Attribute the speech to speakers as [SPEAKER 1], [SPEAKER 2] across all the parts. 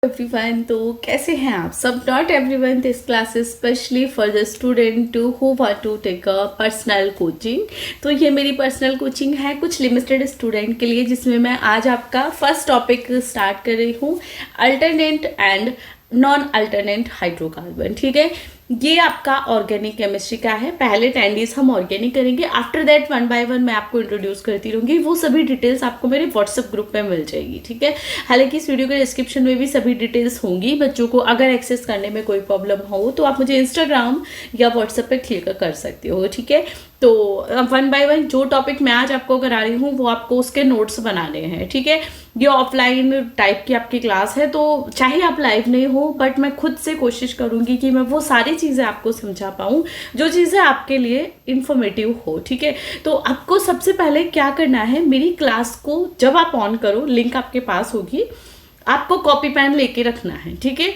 [SPEAKER 1] Everyone, तो कैसे हैं आप सब। Not everyone, this class is specially for the student to who want to take a personal coaching. तो ये मेरी पर्सनल कोचिंग है कुछ लिमिटेड स्टूडेंट के लिए, जिसमें मैं आज आपका फर्स्ट टॉपिक स्टार्ट कर रही हूँ, alternate and non alternate hydrocarbon. ठीक है, ये आपका ऑर्गेनिक केमिस्ट्री का है। पहले 10 डेज हम ऑर्गेनिक करेंगे, आफ्टर दैट 1 बाय 1 मैं आपको इंट्रोड्यूस करती रहूंगी। वो सभी डिटेल्स आपको मेरे व्हाट्सएप ग्रुप में मिल जाएगी। ठीक है, हालांकि इस वीडियो के डिस्क्रिप्शन में भी सभी डिटेल्स होंगी। बच्चों को अगर एक्सेस करने में कोई प्रॉब्लम हो तो आप मुझे इंस्टाग्राम या व्हाट्सएप पे क्लिक कर सकते हो। ठीक है, तो 1 बाय 1 जो टॉपिक मैं आज आपको करा रही हूँ वो आपको उसके नोट्स बनाने हैं। ठीक है, ये ऑफलाइन टाइप की आपकी क्लास है, तो चाहे आप लाइव नहीं हो बट मैं खुद से कोशिश करूंगी कि मैं वो सारी चीज़ें आपको समझा पाऊँ जो चीज़ें आपके लिए इंफॉर्मेटिव हो। ठीक है, तो आपको सबसे पहले क्या करना है, मेरी क्लास को जब आप ऑन करो, लिंक आपके पास होगी, आपको कॉपी पेन लेके रखना है। ठीक है,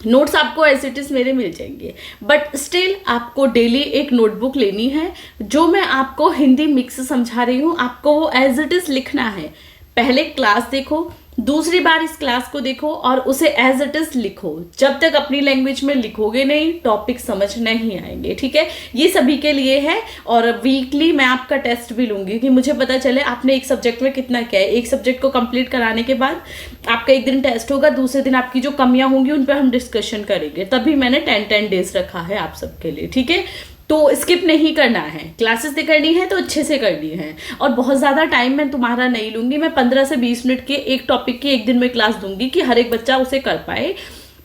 [SPEAKER 1] नोट्स आपको एज इट इज मेरे मिल जाएंगे, बट स्टिल आपको डेली एक नोटबुक लेनी है। जो मैं आपको हिंदी मिक्स समझा रही हूँ, आपको वो एज इट इज लिखना है। पहले क्लास देखो, दूसरी बार इस क्लास को देखो और उसे एज इट इज लिखो। जब तक अपनी लैंग्वेज में लिखोगे नहीं, टॉपिक समझ नहीं आएंगे। ठीक है, ये सभी के लिए है। और वीकली मैं आपका टेस्ट भी लूंगी कि मुझे पता चले आपने एक सब्जेक्ट में कितना किया है। एक सब्जेक्ट को कंप्लीट कराने के बाद आपका एक दिन टेस्ट होगा, दूसरे दिन आपकी जो कमियां होंगी उन पर हम डिस्कशन करेंगे। तभी मैंने 10 डेज रखा है आप सबके लिए। ठीक है, तो स्किप नहीं करना है, क्लासेस करनी है तो अच्छे से करनी है। और बहुत ज़्यादा टाइम मैं तुम्हारा नहीं लूंगी। मैं 15 से 20 मिनट के एक टॉपिक की एक दिन में क्लास दूंगी कि हर एक बच्चा उसे कर पाए।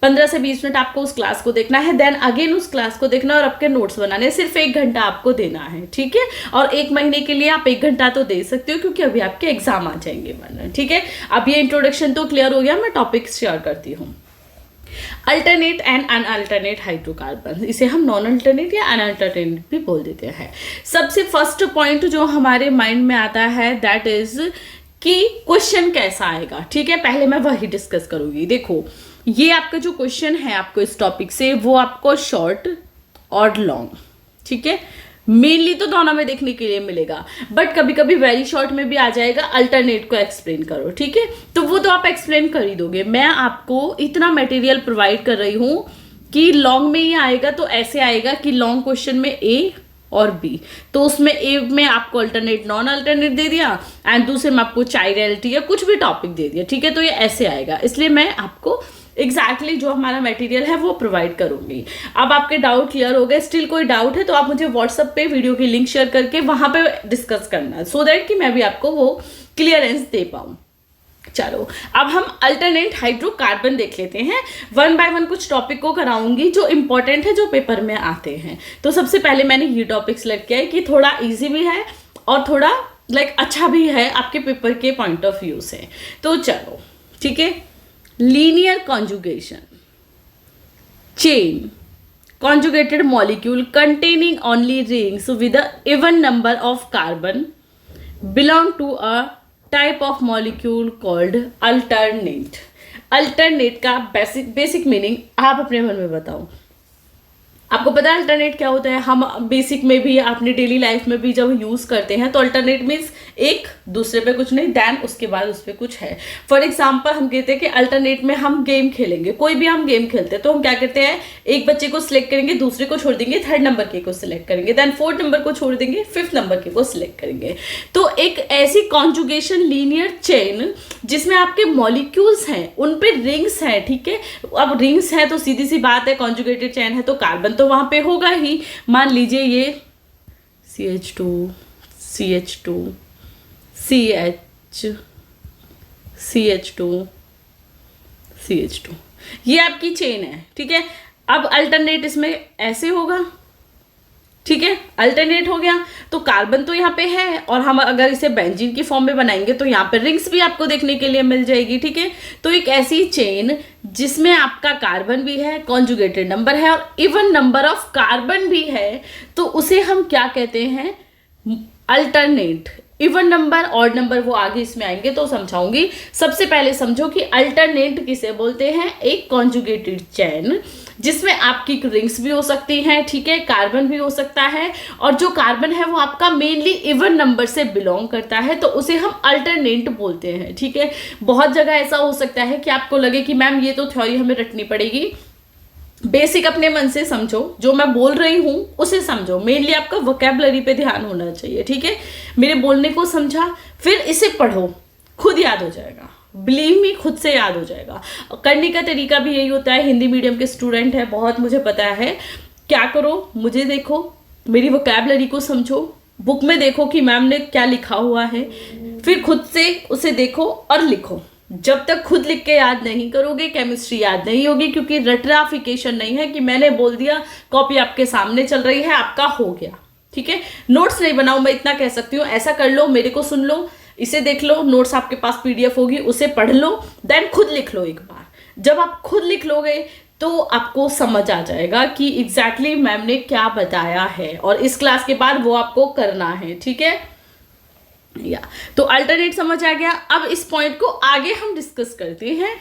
[SPEAKER 1] 15 से 20 मिनट आपको उस क्लास को देखना है, देन अगेन उस क्लास को देखना और आपके नोट्स बनाने। सिर्फ 1 घंटा आपको देना है। ठीक है, और 1 महीने के लिए आप 1 घंटा तो दे सकते हो, क्योंकि अभी आपके एग्जाम आ जाएंगे वरना। ठीक है, अब ये इंट्रोडक्शन तो क्लियर हो गया, मैं टॉपिक शेयर करती हूँ। अल्टरनेट एंड अनअल्टरनेट हाइड्रोकार्बन, इसे हम नॉन अल्टरनेट या अनअल्टरनेट भी बोल देते हैं। सबसे फर्स्ट पॉइंट जो हमारे माइंड में आता है दैट इज कि क्वेश्चन कैसा आएगा। ठीक है, पहले मैं वही डिस्कस करूंगी। देखो, ये आपका जो क्वेश्चन है आपको इस टॉपिक से, वो आपको शॉर्ट और लॉन्ग, ठीक है, मेनली तो दोनों में देखने के लिए मिलेगा, बट कभी कभी वेरी शॉर्ट में भी आ जाएगा, अल्टरनेट को एक्सप्लेन करो। ठीक है, तो वो तो आप एक्सप्लेन कर ही दोगे। मैं आपको इतना मटेरियल प्रोवाइड कर रही हूं कि लॉन्ग में ही आएगा तो ऐसे आएगा कि लॉन्ग क्वेश्चन में ए और बी, तो उसमें ए में आपको अल्टरनेट नॉन अल्टरनेट दे दिया एंड दूसरे में आपको चाइल्ड या कुछ भी टॉपिक दे दिया। ठीक है, तो ये ऐसे आएगा, इसलिए मैं आपको एग्जैक्टली जो हमारा मटेरियल है वो प्रोवाइड करूंगी। अब आपके डाउट क्लियर हो गए। स्टिल कोई डाउट है तो आप मुझे व्हाट्सएप पे वीडियो की लिंक शेयर करके वहां पे डिस्कस करना, सो दैट कि मैं भी आपको वो क्लियरेंस दे पाऊं। चलो, अब हम अल्टरनेट हाइड्रोकार्बन देख लेते हैं। 1 बाय 1 कुछ टॉपिक को कराऊंगी जो इंपॉर्टेंट है, जो पेपर में आते हैं। तो सबसे पहले मैंने ये टॉपिक सिलेक्ट किया है कि थोड़ा इजी भी है और थोड़ा अच्छा भी है आपके पेपर के पॉइंट ऑफ व्यू से। तो चलो, ठीक है, linear conjugation, chain conjugated molecule containing only rings with a even number of carbon belong to a type of molecule called alternate। alternate का बेसिक मीनिंग आप अपने मन में बताओ। आपको पता है अल्टरनेट क्या होता है? हम बेसिक में भी अपनी डेली लाइफ में भी जब यूज करते हैं तो अल्टरनेट मीन्स एक दूसरे पे कुछ नहीं, देन उसके बाद उस पर कुछ है। फॉर एग्जाम्पल हम कहते हैं कि अल्टरनेट में हम गेम खेलेंगे, कोई भी हम गेम खेलते हैं तो हम क्या करते हैं, एक बच्चे को सिलेक्ट करेंगे, दूसरे को छोड़ देंगे, 3rd नंबर के को सिलेक्ट करेंगे, देन 4th नंबर को छोड़ देंगे, 5th नंबर के को सिलेक्ट करेंगे। तो एक ऐसी कॉन्जुगेशन लीनियर चेन जिसमें आपके मॉलिक्यूल्स हैं, उन पे रिंग्स हैं। ठीक है, अब रिंग्स है तो सीधी सी बात है, कॉन्जुगेटेड चेन है तो कार्बन तो वहां पे होगा ही। मान लीजिए ये CH2 CH2 CH CH2 CH2, ये आपकी चेन है। ठीक है, अब अल्टरनेट इसमें ऐसे होगा। ठीक है, अल्टरनेट हो गया तो कार्बन तो यहाँ पे है, और हम अगर इसे बेंजीन की फॉर्म में बनाएंगे तो यहाँ पे रिंग्स भी आपको देखने के लिए मिल जाएगी। ठीक है, तो एक ऐसी चेन जिसमें आपका कार्बन भी है, कॉन्जुगेटेड नंबर है और इवन नंबर ऑफ कार्बन भी है, तो उसे हम क्या कहते हैं, alternate. Even number, odd number वो आगे इसमें आएंगे तो समझाऊंगी। सबसे पहले समझो कि अल्टरनेट किसे बोलते हैं, एक कॉन्जुगेटेड चेन जिसमें आपकी रिंग्स भी हो सकती हैं, ठीक है, कार्बन भी हो सकता है, और जो कार्बन है वो आपका मेनली इवन नंबर से बिलोंग करता है, तो उसे हम अल्टरनेट बोलते हैं, ठीक है। बहुत जगह ऐसा हो सकता है कि आपको लगे कि मैम ये तो थ्योरी हमें रटनी पड़ेगी, बेसिक अपने मन से समझो, जो मैं बोल रही हूं उसे समझो, मेनली आपका वोकैबुलरी पे ध्यान होना चाहिए, ठीक है। मेरे बोलने को समझा, फिर इसे पढ़ो, खुद याद हो जाएगा, बिलीव मी, खुद से याद हो जाएगा। करने का तरीका भी यही होता है, हिंदी मीडियम के स्टूडेंट है, बहुत मुझे पता है। क्या करो, मुझे देखो, मेरी वोकैबुलरी को समझो, बुक में देखो कि मैम ने क्या लिखा हुआ है, फिर खुद से उसे देखो और लिखो। जब तक खुद लिख के याद नहीं करोगे केमिस्ट्री याद नहीं होगी, क्योंकि रटराफिकेशन नहीं है कि मैंने बोल दिया, कॉपी आपके सामने चल रही है, आपका हो गया, ठीक है। नोट्स नहीं बनाओ, मैं इतना कह सकती हूँ, ऐसा कर लो, मेरे को सुन लो, इसे देख लो, नोट्स आपके पास पीडीएफ होगी, उसे पढ़ लो, देन खुद लिख लो एक बार। जब आप खुद लिख लोगे तो आपको समझ आ जाएगा कि एग्जैक्टली मैम ने क्या बताया है, और इस क्लास के बाद वो आपको करना है, ठीक है। या तो अल्टरनेट समझ आ गया। अब इस पॉइंट को आगे हम डिस्कस करते हैं।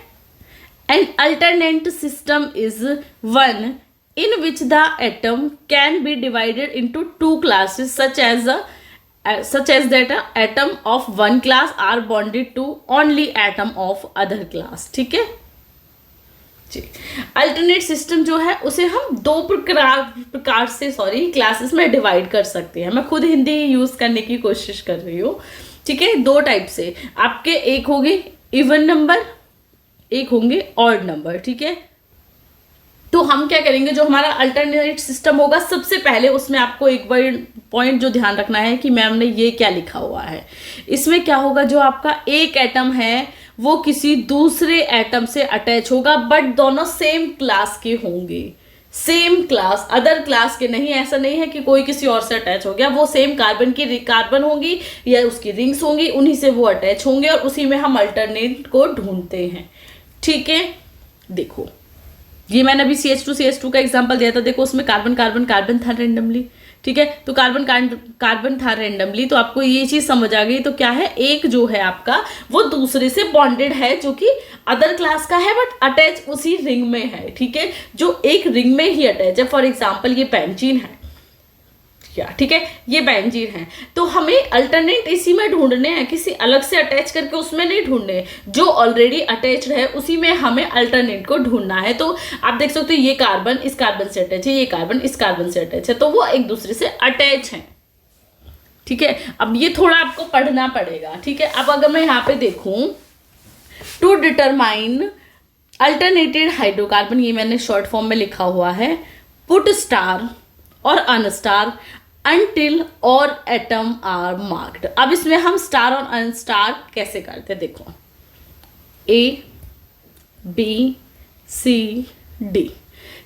[SPEAKER 1] An alternate system is one in which the atom can be divided into two classes such as that atom of one class are bonded to only atom of other class, ठीक है जी। Alternate system जो है उसे हम दो प्रकार से classes में डिवाइड कर सकते हैं। मैं खुद हिंदी यूज करने की कोशिश कर रही हूँ, ठीक है। दो टाइप से आपके, एक होंगे इवन नंबर, एक होंगे ऑड नंबर, ठीक है। तो हम क्या करेंगे, जो हमारा अल्टरनेट सिस्टम होगा, सबसे पहले उसमें आपको एक बार पॉइंट जो ध्यान रखना है कि मैम ने ये क्या लिखा हुआ है। इसमें क्या होगा, जो आपका एक एटम है वो किसी दूसरे एटम से अटैच होगा, बट दोनों सेम क्लास के होंगे, सेम क्लास, अदर क्लास के नहीं। ऐसा नहीं है कि कोई किसी और से अटैच हो गया, वो सेम कार्बन की कार्बन होंगी या उसकी रिंग्स होंगी, उन्हीं से वो अटैच होंगे, और उसी में हम अल्टरनेट को ढूंढते हैं, ठीक है। देखो, ये मैंने अभी CH2 का एग्जांपल दिया था, देखो उसमें कार्बन कार्बन कार्बन था रेंडमली, ठीक है। तो कार्बन कार्बन था रेंडमली, तो आपको ये चीज समझ आ गई। तो क्या है, एक जो है आपका वो दूसरे से बॉन्डेड है, जो कि अदर क्लास का है, बट अटैच उसी रिंग में है, ठीक है, जो एक रिंग में ही अटैच है। फॉर एग्जाम्पल ये बेंजीन है, ठीक है, ये बेंजीन है। तो हमें अल्टरनेट इसी में ढूंढने हैं, किसी अलग से अटैच करके उसमें नहीं ढूंढने, जो ऑलरेडी अटैच्ड है उसी में हमें अल्टरनेट को ढूंढना है। तो आप देख सकते हो, ये कार्बन इस कार्बन से अटैच है, ये कार्बन इस कार्बन से अटैच है, तो वो एक दूसरे से अटैच है, ठीक है। अब ये थोड़ा आपको पढ़ना पड़ेगा, ठीक है। अब अगर मैं यहाँ पे देखूं, टू डिटरमाइन अल्टरनेटेड हाइड्रोकार्बन, ये मैंने शॉर्ट फॉर्म में लिखा हुआ है, पुट स्टार और अनस्टार until और एटम आर मार्क्ड। अब इसमें हम स्टार और अनस्टार कैसे करते हैं, देखो ABCD,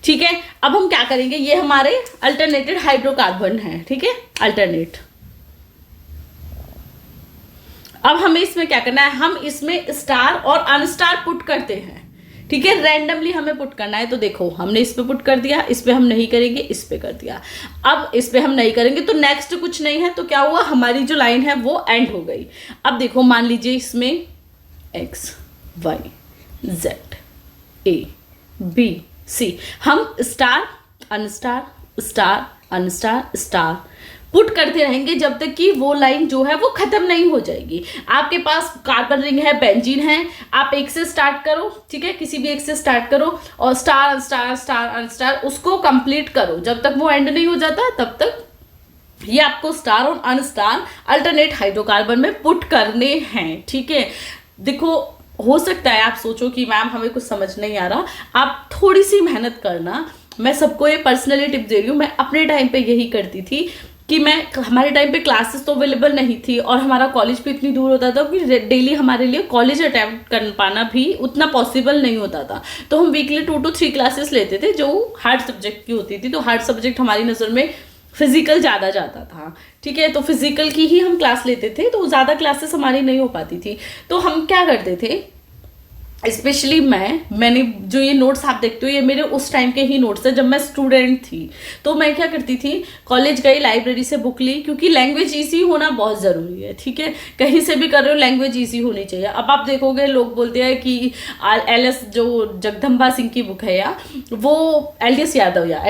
[SPEAKER 1] ठीक है। अब हम क्या करेंगे, ये हमारे अल्टरनेटेड हाइड्रोकार्बन है, ठीक है, अल्टरनेट। अब हमें इसमें क्या करना है, हम इसमें स्टार और अनस्टार पुट करते हैं, ठीक है, रैंडमली हमें पुट करना है। तो देखो, हमने इस पे पुट कर दिया, इस पे हम नहीं करेंगे, इस पे कर दिया। अब इस पे हम नहीं करेंगे तो नेक्स्ट कुछ नहीं है, तो क्या हुआ, हमारी जो लाइन है वो एंड हो गई। अब देखो, मान लीजिए इसमें X Y Z A B C, हम star unstar star unstar star put करते रहेंगे जब तक कि वो लाइन जो है वो खत्म नहीं हो जाएगी। आपके पास कार्बन रिंग है, बेंजीन है, आप एक से स्टार्ट करो, ठीक है, किसी भी एक से स्टार्ट करो, और स्टार स्टार स्टार अनस्टार उसको कंप्लीट करो, जब तक वो एंड नहीं हो जाता तब तक ये आपको स्टार और अनस्टार अल्टरनेट हाइड्रोकार्बन में पुट करने हैं, ठीक है। देखो, हो सकता है आप सोचो कि मैम हमें कुछ समझ नहीं आ रहा, आप थोड़ी सी मेहनत करना। मैं सबको ये पर्सनली टिप दे रही हूँ, मैं अपने टाइम पे यही करती थी कि हमारे टाइम पे क्लासेस तो अवेलेबल नहीं थी, और हमारा कॉलेज भी इतनी दूर होता था कि डेली हमारे लिए कॉलेज अटेम्प्ट कर पाना भी उतना पॉसिबल नहीं होता था। तो हम वीकली 2 to 3 क्लासेस लेते थे, जो हार्ड सब्जेक्ट की होती थी। तो हार्ड सब्जेक्ट हमारी नज़र में फिजिकल ज़्यादा जाता था, ठीक है, तो फिजिकल की ही हम क्लास लेते थे, तो ज़्यादा क्लासेस हमारी नहीं हो पाती थी। तो हम क्या करते थे, स्पेशली मैंने जो ये नोट्स आप देखते हो ये मेरे उस टाइम के ही नोट्स है जब मैं स्टूडेंट थी। तो मैं क्या करती थी, कॉलेज गई, लाइब्रेरी से बुक ली, क्योंकि लैंग्वेज ईजी होना बहुत ज़रूरी है, ठीक है। कहीं से भी कर रहे हो लैंग्वेज ईजी होनी चाहिए। अब आप देखोगे लोग बोलते हैं कि LS जो जगदम्बा सिंह की बुक है, या वो LDS यादव या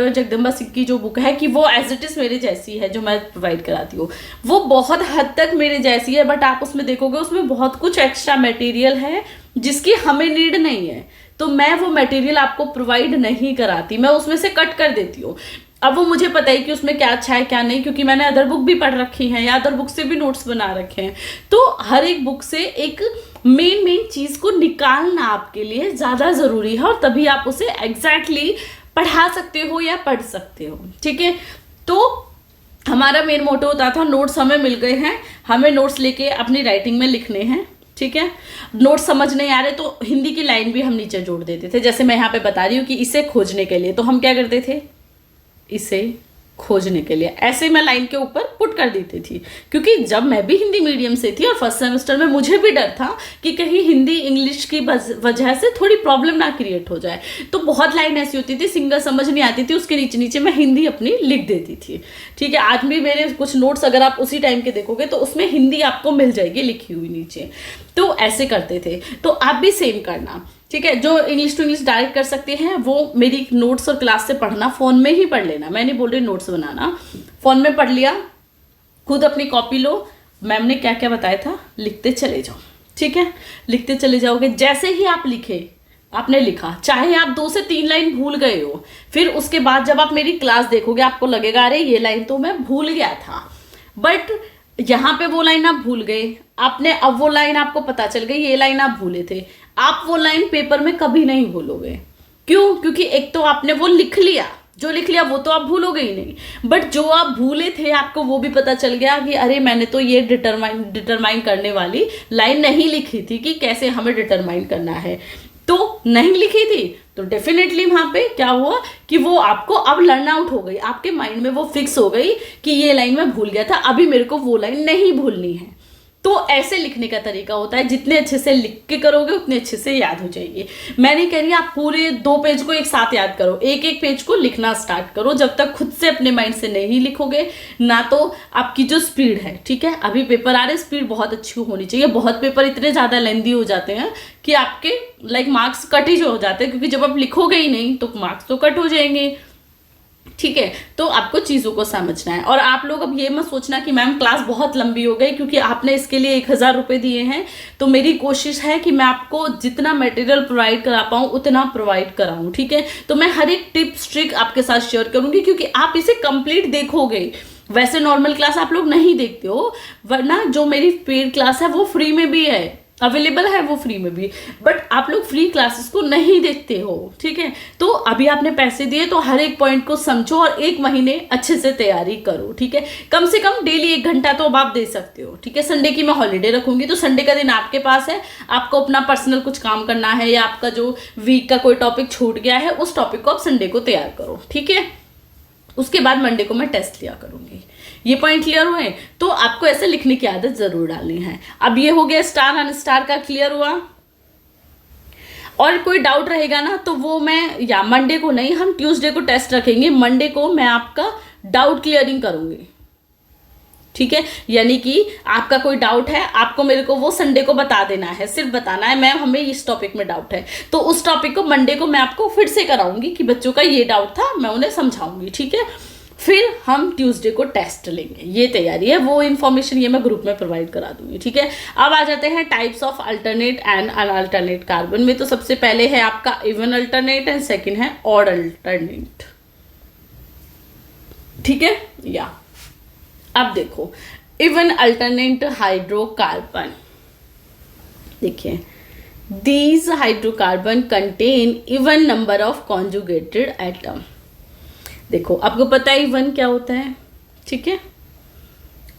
[SPEAKER 1] जगदम्बा सिंह की जो बुक है कि वो एज इट इज़ मेरे जैसी है, जो मैं प्रोवाइड कराती हूँ वो बहुत हद तक मेरे जैसी है। बट आप उसमें देखोगे उसमें बहुत कुछ एक्स्ट्रा मटेरियल है जिसकी हमें नीड नहीं है, तो मैं वो मटेरियल आपको प्रोवाइड नहीं कराती, मैं उसमें से कट कर देती हूँ। अब वो मुझे पता है कि उसमें क्या अच्छा है क्या नहीं, क्योंकि मैंने अदर बुक भी पढ़ रखी है या अदर बुक से भी नोट्स बना रखे हैं। तो हर एक बुक से एक मेन चीज को निकालना आपके लिए ज्यादा जरूरी है, और तभी आप उसे एग्जैक्टली पढ़ा सकते हो या पढ़ सकते हो, ठीक है। तो हमारा मेन मोटो होता था, नोट्स हमें मिल गए हैं, हमें नोट्स लेके अपनी राइटिंग में लिखने हैं, ठीक है। नोट समझ नहीं आ रहे तो हिंदी की लाइन भी हम नीचे जोड़ देते थे। जैसे मैं यहाँ पे बता रही हूँ कि इसे खोजने के लिए, तो हम क्या करते थे, इसे खोजने के लिए ऐसे मैं लाइन के ऊपर पुट कर देती थी, क्योंकि जब मैं भी हिंदी मीडियम से थी और फर्स्ट सेमेस्टर में मुझे भी डर था कि कहीं हिंदी इंग्लिश की वजह से थोड़ी प्रॉब्लम ना क्रिएट हो जाए। तो बहुत लाइन ऐसी होती थी सिंगल समझ नहीं आती थी, उसके नीचे नीचे मैं हिंदी अपनी लिख देती थी, ठीक है। आज भी मेरे कुछ नोट्स अगर आप उसी टाइम के देखोगे तो उसमें हिंदी आपको मिल जाएगी लिखी हुई नीचे। तो ऐसे करते थे, तो आप भी सेम करना, ठीक है। जो इंग्लिश टू इंग्लिश डायरेक्ट कर सकते हैं वो मेरी नोट्स और क्लास से पढ़ना, फोन में ही पढ़ लेना, मैं नहीं बोल रही नोट्स बनाना, फोन में पढ़ लिया, खुद अपनी कॉपी लो, मैम ने क्या क्या बताया था लिखते चले जाओ, ठीक है। लिखते चले जाओगे, जैसे ही आप लिखे, आपने लिखा, चाहे आप 2 से 3 लाइन भूल गए हो, फिर उसके बाद जब आप मेरी क्लास देखोगे आपको लगेगा अरे ये लाइन तो मैं भूल गया था, बट यहाँ पे वो लाइन आप भूल गए, आपने अब वो लाइन आपको पता चल गई, ये लाइन आप भूले थे, आप वो लाइन पेपर में कभी नहीं भूलोगे। क्यों? क्योंकि एक तो आपने वो लिख लिया, जो लिख लिया वो तो आप भूलोगे ही नहीं, बट जो आप भूले थे आपको वो भी पता चल गया कि अरे मैंने तो ये डिटरमाइन करने वाली लाइन नहीं लिखी थी कि कैसे हमें डिटरमाइन करना है, तो नहीं लिखी थी, तो डेफिनेटली वहां पे क्या हुआ कि वो आपको अब लर्न आउट हो गई, आपके माइंड में वो फिक्स हो गई कि ये लाइन मैं भूल गया था, अभी मेरे को वो लाइन नहीं भूलनी है। तो ऐसे लिखने का तरीका होता है, जितने अच्छे से लिख के करोगे उतने अच्छे से याद हो जाएगी। मैं नहीं कह रही आप पूरे 2 पेज को एक साथ याद करो, एक एक पेज को लिखना स्टार्ट करो, जब तक खुद से अपने माइंड से नहीं लिखोगे ना तो आपकी जो स्पीड है, ठीक है, अभी पेपर आ रहे, स्पीड बहुत अच्छी होनी चाहिए। बहुत पेपर इतने ज्यादा लेंदी हो जाते हैं कि आपके मार्क्स कट ही हो जाते हैं, क्योंकि जब आप लिखोगे ही नहीं तो मार्क्स तो कट हो जाएंगे, ठीक है। तो आपको चीजों को समझना है। और आप लोग अब ये मत सोचना कि मैम क्लास बहुत लंबी हो गई, क्योंकि आपने इसके लिए 1000 रुपए दिए हैं, तो मेरी कोशिश है कि मैं आपको जितना मटेरियल प्रोवाइड करा पाऊं उतना प्रोवाइड कराऊं, ठीक है। तो मैं हर एक टिप्स ट्रिक आपके साथ शेयर करूंगी, क्योंकि आप इसे कंप्लीट देखोगे। वैसे नॉर्मल क्लास आप लोग नहीं देखते हो, वरना जो मेरी पेड क्लास है वो फ्री में भी है, अवेलेबल है वो फ्री में भी, बट आप लोग फ्री क्लासेस को नहीं देखते हो, ठीक है। तो अभी आपने पैसे दिए तो हर एक पॉइंट को समझो और 1 महीने अच्छे से तैयारी करो, ठीक है। कम से कम डेली 1 घंटा तो अब आप दे सकते हो, ठीक है। संडे की मैं हॉलीडे रखूंगी, तो संडे का दिन आपके पास है, आपको अपना पर्सनल कुछ काम करना है या आपका जो वीक का कोई टॉपिक छूट गया है उस टॉपिक को आप संडे को तैयार करो, ठीक है। उसके बाद मंडे को मैं टेस्ट लिया करूंगी। ये पॉइंट क्लियर हुए? तो आपको ऐसे लिखने की आदत जरूर डालनी है। अब ये हो गया स्टार अनस्टार का, क्लियर हुआ? और कोई डाउट रहेगा ना तो वो मैं, या मंडे को नहीं, हम ट्यूसडे को टेस्ट रखेंगे, मंडे को मैं आपका डाउट क्लियरिंग करूंगी, ठीक है। यानी कि आपका कोई डाउट है, आपको मेरे को वो संडे को बता देना है, सिर्फ बताना है मैम हमें इस टॉपिक में डाउट है, तो उस टॉपिक को मंडे को मैं आपको फिर से कराऊंगी कि बच्चों का ये डाउट था, मैं उन्हें समझाऊंगी, ठीक है। फिर हम ट्यूसडे को टेस्ट लेंगे, ये तैयारी है, वो इन्फॉर्मेशन ये मैं ग्रुप में प्रोवाइड करा दूंगी, ठीक है। अब आ जाते हैं types of alternate and unalternate carbon में। तो सबसे पहले है आपका इवन अल्टरनेट एंड सेकंड है ऑड अल्टरनेट, ठीक है। या अब देखो इवन अल्टरनेट हाइड्रोकार्बन, देखिए these hydrocarbon contain even number of conjugated atom. देखो आपको पता है इवन क्या होता है, ठीक है,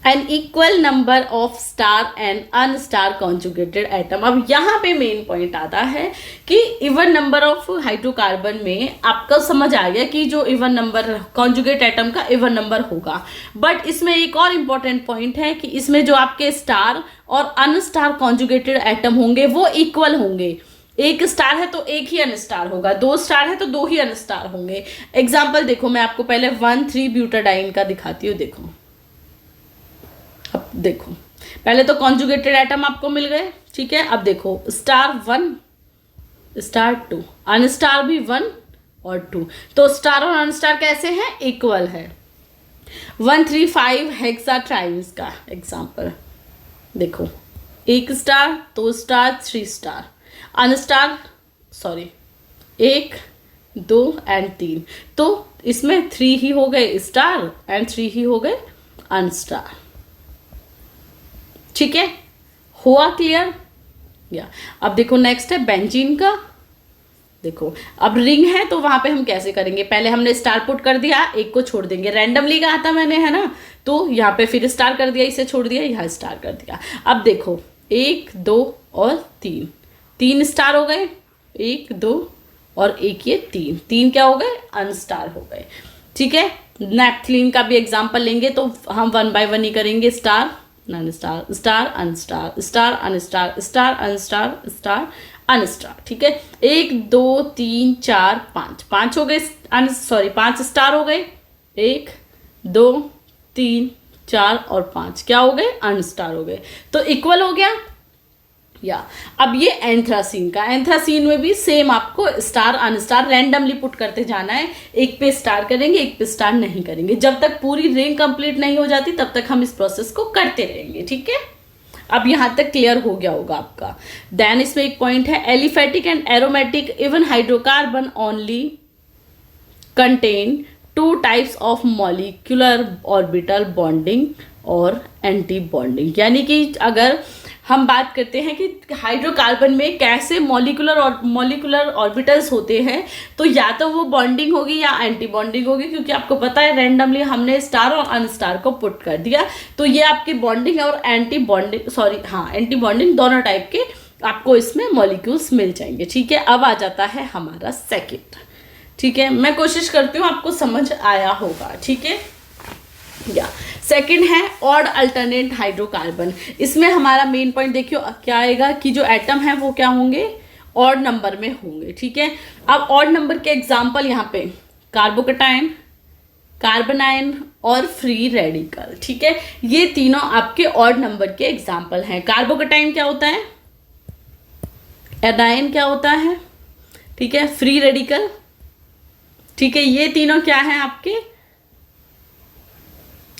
[SPEAKER 1] n equal number of star and unstar conjugated atom. अब यहाँ पे मेन पॉइंट आता है कि इवन नंबर ऑफ हाइड्रोकार्बन में आपका समझ आ गया कि जो इवन नंबर कॉन्जुगेट एटम का इवन नंबर होगा, बट इसमें एक और इम्पॉर्टेंट पॉइंट है कि इसमें जो आपके स्टार और अनस्टार कॉन्जुगेटेड एटम होंगे वो इक्वल होंगे। एक स्टार है तो एक ही अनस्टार होगा, 2 स्टार है तो 2 ही अनस्टार होंगे। एग्जाम्पल देखो, मैं आपको पहले 1,3 ब्यूटाडाइन का दिखाती हूँ। देखो, अब देखो, पहले तो कॉन्जुगेटेड एटम आपको मिल गए, ठीक है। अब देखो, स्टार 1 स्टार 2, अनस्टार भी 1 और 2, तो स्टार और अनस्टार कैसे हैं? इक्वल है। 1,3,5 हेक्साट्राइन्स का एग्जाम्पल देखो, 1 star, 2 star, 3 star, unstar, sorry 1 2 and 3, तो इसमें 3 ही हो गए स्टार एंड 3 ही हो गए अनस्टार, ठीक है। हुआ क्लियर? या अब देखो नेक्स्ट है बेंजीन का। देखो, अब रिंग है तो वहां पे हम कैसे करेंगे? पहले हमने स्टार पुट कर दिया, एक को छोड़ देंगे, रैंडमली कहा था मैंने, है ना। तो यहाँ पे फिर स्टार कर दिया, इसे छोड़ दिया, यहाँ स्टार कर दिया। अब देखो 1 2 और 3 स्टार हो गए, 1 2 और 1 ये 3 क्या हो गए? अनस्टार हो गए, ठीक है। नेपथलीन का भी एग्जाम्पल लेंगे तो हम 1 बाय 1 ही करेंगे। Star non star, star unstar, star unstar, star unstar, star unstar, ठीक है। 1 2 3 4 5 हो गए, सॉरी 5 स्टार हो गए, 1 2 3 4 और 5 क्या हो गए? अनस्टार हो गए, तो इक्वल हो गया। या अब ये एंथ्रासीन का, एंथ्रासीन में भी सेम आपको स्टार अनस्टार रैंडमली पुट करते जाना है। एक पे स्टार करेंगे, एक पे स्टार नहीं करेंगे। जब तक पूरी रिंग कंप्लीट नहीं हो जाती तब तक हम इस प्रोसेस को करते रहेंगे, ठीक है। अब यहां तक क्लियर हो गया होगा आपका। देन इसमें एक पॉइंट है, aliphatic and aromatic even hydrocarbon only contain 2 types of molecular orbital bonding और एंटी बॉन्डिंग। यानी कि अगर हम बात करते हैं कि हाइड्रोकार्बन में कैसे मॉलिक्यूलर ऑर्बिटल्स होते हैं, तो या तो वो बॉन्डिंग होगी या एंटी बॉन्डिंग होगी, क्योंकि आपको पता है रैंडमली हमने स्टार और अनस्टार को पुट कर दिया, तो ये आपकी बॉन्डिंग और एंटी बॉन्डिंग दोनों टाइप के आपको इसमें मॉलिक्यूल्स मिल जाएंगे, ठीक है। अब आ जाता है हमारा सेकेंड, ठीक है। मैं कोशिश करती हूँ आपको समझ आया होगा, ठीक है। या सेकंड है ऑड अल्टरनेट हाइड्रोकार्बन। इसमें हमारा मेन पॉइंट देखियो क्या आएगा कि जो एटम है वो क्या होंगे? ऑड नंबर में होंगे, ठीक है। अब ऑड नंबर के एग्जांपल यहाँ पे कार्बोकटाइन, कार्बनाइन और फ्री रेडिकल, ठीक है। ये तीनों आपके ऑड नंबर के एग्जांपल हैं। कार्बोकटाइन क्या होता है? एनाइन क्या होता है? ठीक है, फ्री रेडिकल, ठीक है। ये तीनों क्या है आपके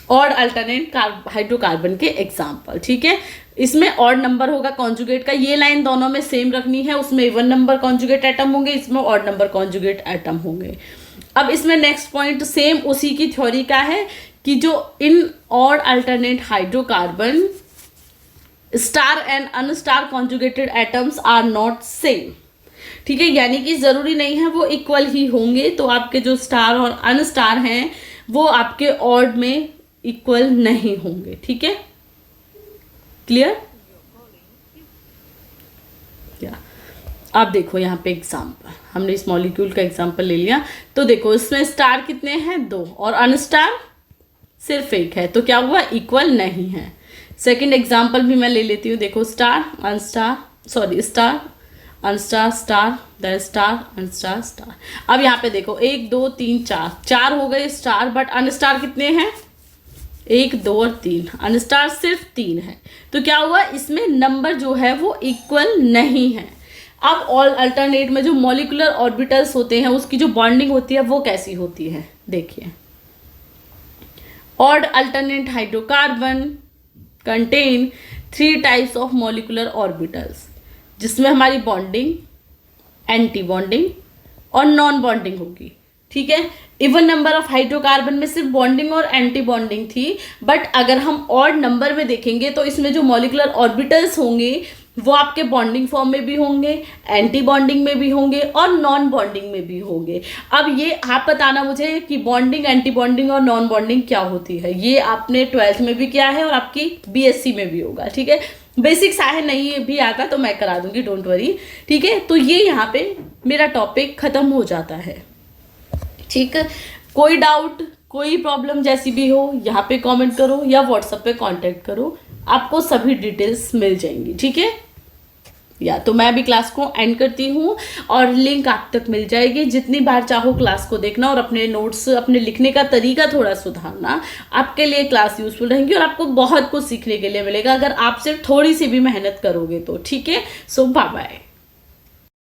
[SPEAKER 1] ऑड अल्टरनेट हाइड्रोकार्बन के एग्जाम्पल, ठीक है। इसमें ऑड नंबर होगा कॉन्जुगेट का, ये लाइन दोनों में सेम रखनी है। उसमें इवन नंबर कॉन्जुगेट एटम होंगे, इसमें ऑड नंबर कॉन्जुगेट एटम होंगे। अब इसमें नेक्स्ट पॉइंट सेम उसी की थ्योरी का है कि जो इन odd alternate hydrocarbon star and unstar conjugated atoms are not same, ठीक है। यानी कि जरूरी नहीं है वो इक्वल ही होंगे, तो आपके जो स्टार और अनस्टार हैं वो आपके ऑड में इक्वल नहीं होंगे, ठीक है। क्लियर? या अब देखो यहाँ पे एग्जाम्पल, हमने इस मॉलिक्यूल का एग्जाम्पल ले लिया, तो देखो इसमें स्टार कितने हैं? 2 और अनस्टार सिर्फ 1 है, तो क्या हुआ? इक्वल नहीं है। सेकंड एग्जाम्पल भी मैं ले लेती हूँ। देखो star unstar, sorry star unstar, star then star unstar star. अब यहाँ पे देखो 1 2 3 4 हो गए स्टार, बट अनस्टार कितने हैं? 1 2 और 3, अनस्टार सिर्फ 3 है, तो क्या हुआ? इसमें नंबर जो है वो इक्वल नहीं है। अब ऑल अल्टरनेट में जो मॉलिक्यूलर ऑर्बिटल्स होते हैं उसकी जो बॉन्डिंग होती है वो कैसी होती है? देखिए, odd alternate hydrocarbon contain 3 types of molecular orbitals, जिसमें हमारी बॉन्डिंग, एंटी बॉन्डिंग और नॉन बॉन्डिंग होगी, ठीक है। इवन नंबर ऑफ हाइड्रोकार्बन में सिर्फ बॉन्डिंग और एंटी बॉन्डिंग थी, बट अगर हम ऑड नंबर में देखेंगे तो इसमें जो मॉलिक्यूलर ऑर्बिटल्स होंगे वो आपके बॉन्डिंग फॉर्म में भी होंगे, एंटी बॉन्डिंग में भी होंगे और नॉन बॉन्डिंग में भी होंगे। अब ये आप बताना मुझे कि बॉन्डिंग, एंटी बॉन्डिंग और नॉन बॉन्डिंग क्या होती है। ये आपने 12th में भी किया है और आपकी BSc में भी होगा, ठीक है। बेसिक्स है, नहीं भी आता तो मैं करा दूंगी, डोंट वरी, ठीक है। तो ये यहाँ पे मेरा टॉपिक खत्म हो जाता है, ठीक है। कोई डाउट, कोई प्रॉब्लम जैसी भी हो यहाँ पे कमेंट करो या व्हाट्सएप पे कांटेक्ट करो, आपको सभी डिटेल्स मिल जाएंगी, ठीक है। या तो मैं अभी क्लास को एंड करती हूँ और लिंक आप तक मिल जाएगी। जितनी बार चाहो क्लास को देखना और अपने नोट्स, अपने लिखने का तरीका थोड़ा सुधारना, आपके लिए क्लास यूजफुल रहेंगी और आपको बहुत कुछ सीखने के लिए मिलेगा अगर आप सिर्फ थोड़ी सी भी मेहनत करोगे तो। ठीक है, सो बाय बाय।